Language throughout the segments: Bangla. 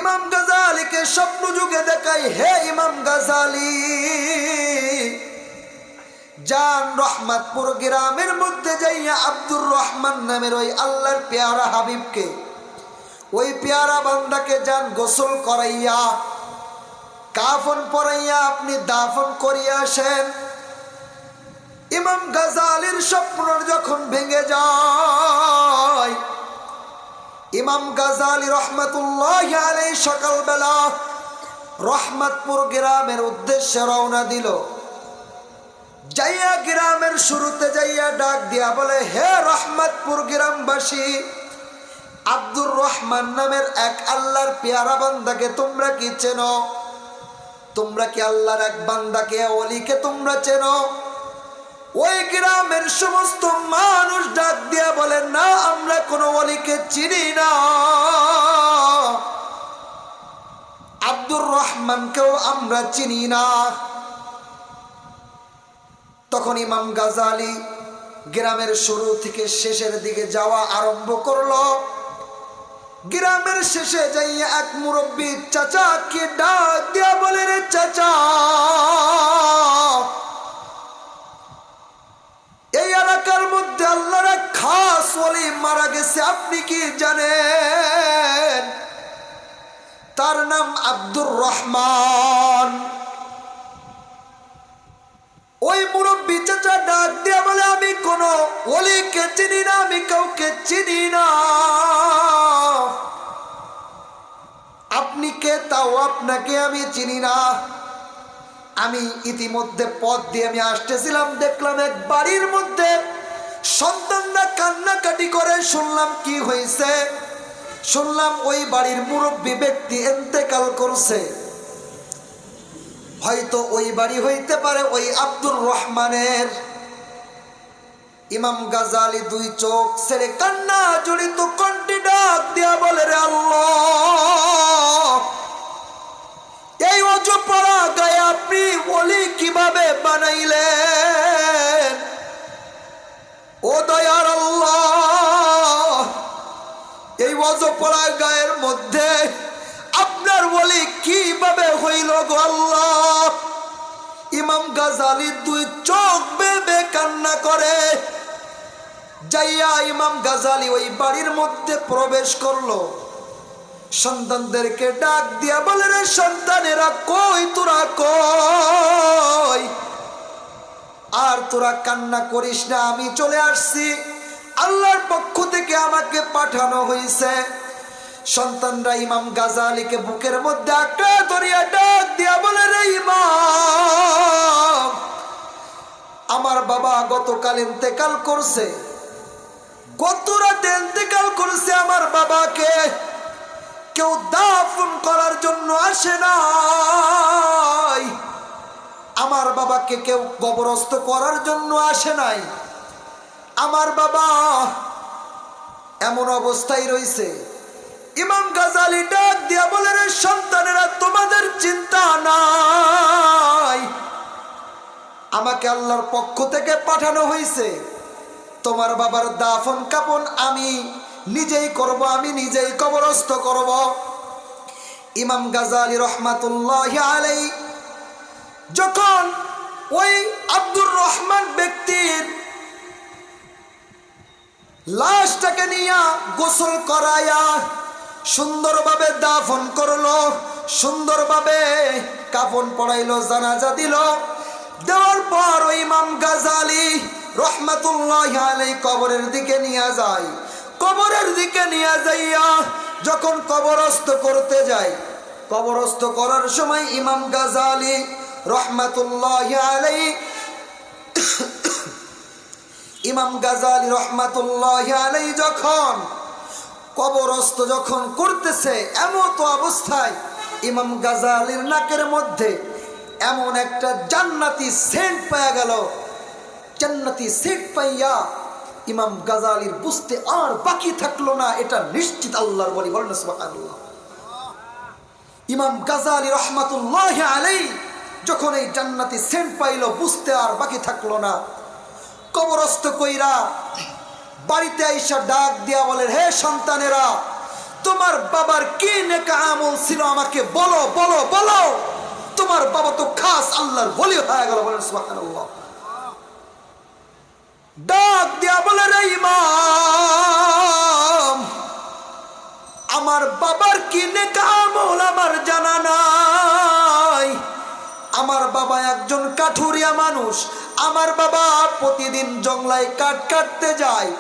ইমাম গাজালিকে স্বপ্ন যুগে দেখাই, হে ইমাম গাজালি, যান রহমতপুর গ্রামের মধ্যে যাইয়া আব্দুর রহমান নামের ওই আল্লাহর পেয়ারা হাবিবকে, ওই পেয়ারা বান্দাকে যান গোসল করাইয়া কাফন পরাইয়া আপনি দাফন করিয়া আসেন। ইমাম গাজালির স্বপ্ন যখন ভেঙে যায়, ইমাম গাজালি রহমতুল্লাহ আলাইহি সকালবেলা রহমতপুর গ্রামের উদ্দেশ্যে রওনা দিল। যাইয়া গ্রামের শুরুতে যাইয়া ডাক দিয়া বলে, হে রহমতপুর গ্রামবাসী, আব্দুর রহমান নামের এক আল্লাহর পেয়ারা বান্দাকে তোমরা কি চেনো? তোমরা কি আল্লাহর এক বান্দাকে, ওলিকে তোমরা চেনো? ওই গ্রামের সমস্ত মানুষ ডাক দিয়া বলে, না, আমরা কোনো ওলিকে চিনি না, আব্দুর রহমানকেও আমরা চিনি না। তখন ইমাম গাজালি গ্রামের শুরু থেকে শেষের দিকে যাওয়া আরম্ভ করলো। গ্রামের শেষে যাইয়া এক মুরব্বী চাচাকে ডাক দিয়া বলে, রে চাচা, এই এলাকার মধ্যে আল্লাহর এক খাস ওলি মারা গেছে, আপনি কি জানেন? তার নাম আব্দুর রহমান। ওই মুরব্বী চাচা ডাক দিয়া বলে, আমি কোনো ওলিকে চিনি না, আমি কাউকে চিনি না। আপনি কে? তাও আপনাকে আমি চিনি না। আমি ইতিমধ্যে পথ দিয়ে আমি আসতেছিলাম, দেখলাম এক বাড়ির মধ্যে সন্তানরা কান্নাকাটি করে। শুনলাম কি হয়েছে? শুনলাম ওই বাড়ির মুরব্বী ব্যক্তি ইন্তেকাল করছে। হয়তো ওই বাড়ি হইতে পারে ওই আব্দুর রহমানের। ইমাম গাজালি দুই চোখ ছেড়ে কান্না জড়িত কণ্ঠে ডাক দিয়া বলে, রে আল্লাহ, এই অজপরা গায়ে আপনি ওলি কিভাবে বানাইলেন? ও দয়ার আল্লাহ, এই অজপরা গায়ের মধ্যে আপনার ওলি কিভাবে হইল গো আল্লাহ? ইমাম গাজালি দুই চোখ বেবে কান্না করে। যাইয়া ইমাম গাজালি ওই বাড়ির মধ্যে প্রবেশ করলো। সন্তানদেরকে ডাক দিয়া বলে, রে সন্তানেরা, কই তোরা, কই? আর তোরা কান্না করিস না, আমি চলে আসছি, আল্লাহর পক্ষ থেকে আমাকে পাঠানো হয়েছে। সন্তানরা ইমাম গাজালিকে বুকের মধ্যে আঁকড়ে ধরিয়া ডাক দিয়া বলে, রে ইমাম, আমার বাবা গতকাল ইন্তেকাল করছে, গত রাতে ইন্তেকাল করছে। আমার বাবাকে কেউ দাফন করার জন্য আসে নাই, আমার বাবাকে কেউ কবরস্থ করার জন্য আসে নাই। আমার বাবা এমন অবস্থায় রয়েছে। ইমাম গাজালি ডাক দিয়া বলে, রে সন্তানেরা, তোমাদের চিন্তা নাই, আমাকে আল্লাহর পক্ষ থেকে পাঠানো হয়েছে। তোমার বাবার দাফন কাপন আমি নিজেই করব, আমি নিজেই কবরস্থ করব। ইমাম গাজালি রহমাতুল্লাহি আলাইহি যখন ওই আব্দুর রহমান ব্যক্তির লাশটাকে নিয়ে গোসল করায়া সুন্দরভাবে দাফন করলো, সুন্দরভাবে কাফন পড়াইলো, জানাজা দিল। দেওয়ার পর ওই ইমাম গাজালি রহমাতুল্লাহি আলাইহি কবরের দিকে নিয়ে যায়। কবরের দিকে নিয়ে যাইয়া যখন কবরস্থ করতে যায়, কবরস্থ করার সময় ইমাম গাজালি রহমাতুল্লাহি আলাইহি ইমাম গাজালি রহমাতুল্লাহি আলাইহি যখন কবরস্থ যখন করতেছে, এমত অবস্থায় ইমাম গাজালির নাকের মধ্যে এমন একটা জান্নাতি সেন্ট পাওয়া গেল। জান্নাতি সেন্ট পাইয়া ইমাম গাজালির বুঝতে আর বাকি থাকলো না, এটা নিশ্চিত আল্লাহর ওলি। বলেন সুবহানাল্লাহ। ইমাম গাজালি রহমাতুল্লাহি আলাইহি যখন এই জান্নাতি সেন্ট পাইল, বুঝতে আর বাকি থাকলো না। কবরস্থ কইরা বাড়িতে আইসা ডাক দিয়া বলেন, হে সন্তানেরা, তোমার বাবার কি নেক আমল ছিল আমাকে বলো বলো বলো। তোমার বাবা তো খাস আল্লাহর ওলি হয়ে গেল, বলেন সুবহানাল্লাহ। ডাক দিয়া বলে, রে ইমাম, আমার বাবার কি নেক আমল আমার জানা নাই। আমার বাবা একজন কাঠুরিয়া মানুষ। আমার বাবা প্রতিদিন জংলায় কাঠ কাটতে যায়,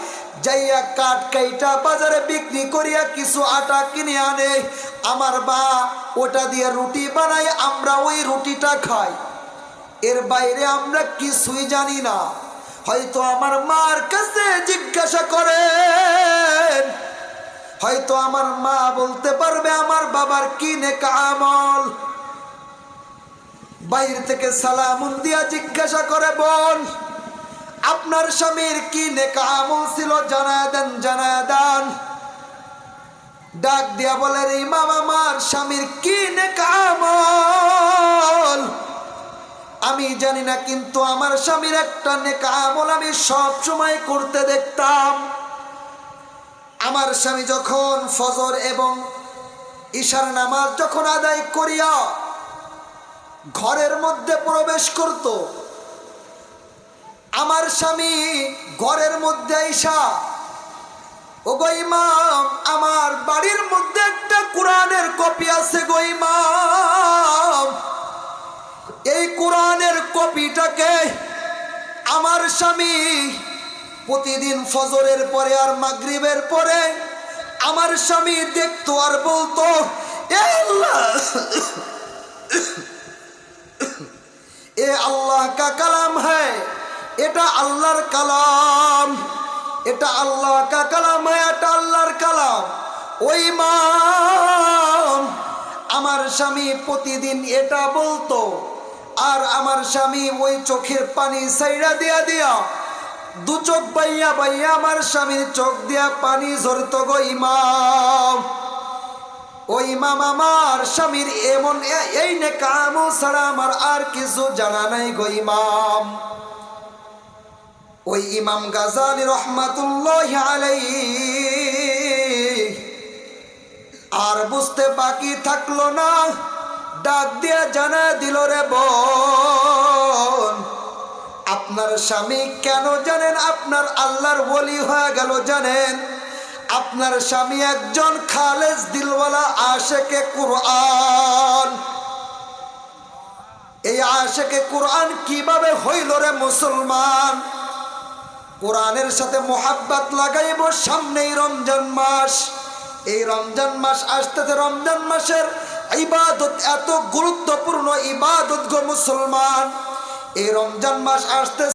যাইয়া কাঠ কাইটা বাজারে বিক্রি করিয়া কিছু আটা কিনে আনে। আমার বা ওটা দিয়ে রুটি বানাই, আমরা ওই রুটিটা খাই। এর বাইরে আমরা কিছুই জানি না। হয়তো আমার মার কাছে জিজ্ঞাসা করেন, হয়তো আমার মা বলতে পারবে আমার বাবার কি নেক আমল। বাইরে থেকে সালামুন দিয়া জিজ্ঞাসা করে, বোন আপনার স্বামীর কি নেক আমল ছিল জানায়া দেন, জানায়া দেন। ডাক দিয়া বলে, রে ইমাম, আমার স্বামীর কি নেক আমল আমি জানি না, কিন্তু আমার স্বামীর একটা নেক আমল আমি সব সময় করতে দেখতাম। আমার স্বামী যখন ফজর এবং ঈশার নামাজ যখন আদায় করিয়া ঘরের মধ্যে প্রবেশ করত, আমার স্বামী ঘরের মধ্যে আইসা, ও গো ইমাম, আমার বাড়ির মধ্যে একটা কোরআনের কপি আছে গো ইমাম, এই কোরআনের কপিটাকে আমার স্বামী প্রতিদিন ফজরের পরে আর মাগরিবের পরে আমার স্বামী দেখতো আর বলতো, এ আল্লাহ, এ আল্লাহ কা কালাম হ্যায়, এটা আল্লাহর কালাম, এটা আল্লাহ কা কালাম হ্যায়, এটা আল্লাহর কালাম। ওই ইমাম, আমার স্বামী প্রতিদিন এটা বলতো, আর আমার স্বামী ওই চোখের পানি সাইরা দিয়া দিয়া দু চোখ বাইয়া বাইয়া আমার স্বামীর চোখ দিয়া পানি ঝরতো গো ইমাম। ও ইমাম, আমার স্বামীর এমন এই নেক আমল ছাড়া আমার আর কিছু জানা নাই গো ইমাম। ওই ইমাম গাজালি রহমাতুল্লাহি আলাইহি আর বুঝতে বাকি থাকলো না, ডাক দিয়া জানা দিল, রে বোন, আপনার স্বামী কেন জানেন আপনার আল্লাহর ওলি হয়ে গেল জানেন? আপনার স্বামী একজন খালেস দিলওয়ালা আশেকে কুরআন। এই আশেকে কুরআন কিভাবে হইল রে মুসলমান? কোরআনের সাথে মোহাব্বত লাগাইব, সামনেই রমজান মাস। এই রমজান মাস আসতেছে, রমজান মাসের ইবাদত এত গুরুত্বপূর্ণ ইবাদত গো মুসলমান। এই রমজান মাস আসতে